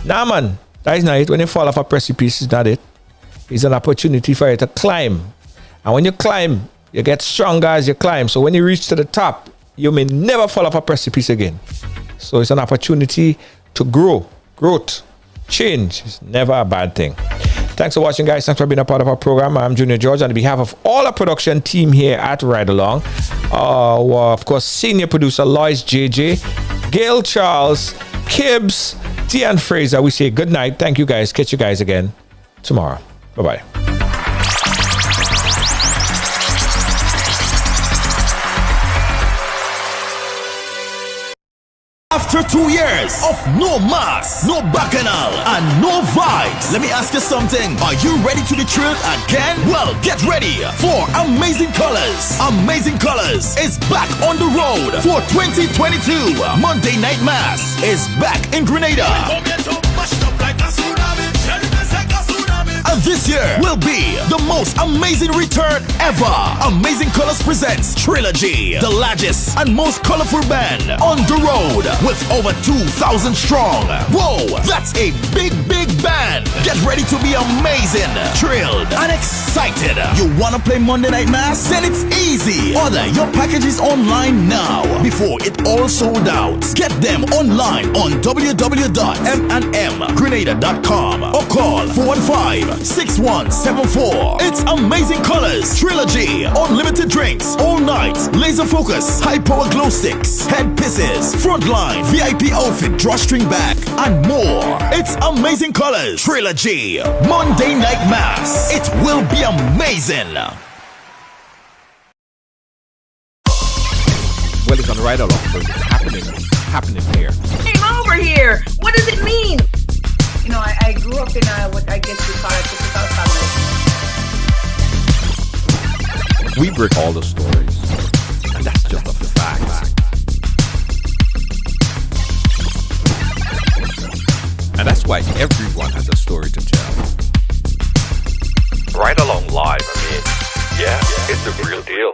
Nah, man, that is not it. When you fall off a precipice, it's not it. It's an opportunity for you to climb. And when you climb, you get stronger as you climb. So when you reach to the top, you may never fall off a precipice again. So it's an opportunity to grow. Growth, change is never a bad thing. Thanks for watching, guys. Thanks for being a part of our program. I'm Junior George. On behalf of all our production team here at Ride Along, of course, senior producer Lois JJ, Gail Charles, Kibbs, Tian Fraser, we say good night. Thank you, guys. Catch you guys again tomorrow. Bye-bye. After 2 years of no mass, no bacchanal, and no vibes, let me ask you something. Are you ready to be thrilled again? Well, get ready for Amazing Colors. Amazing Colors is back on the road for 2022. Monday Night Mass is back in Grenada. And this year will be the most amazing return ever. Amazing Colors presents Trilogy, the largest and most colorful band on the road with over 2,000 strong. Whoa, that's a big band. Get ready to be amazing, thrilled, and excited. You wanna play Monday Night Mass? Then it's easy. Order your packages online now before it all sold out. Get them online on www.mnmgrenada.com or call 415-6174. It's Amazing Colors Trilogy. Unlimited drinks, all night, laser focus, high power glow sticks, head pieces, frontline, VIP outfit, drawstring bag, and more. It's Amazing Colors Trilogy. Monday Night Mass. It will be amazing. Well, it's on the right along, so it's happening here. Came over here. What does it mean? You know, I grew up in what I guess you call a typical family. We break all the stories, and that's just a fact. And that's why everyone has a story to tell. Right along live, I mean, yeah, it's a real deal.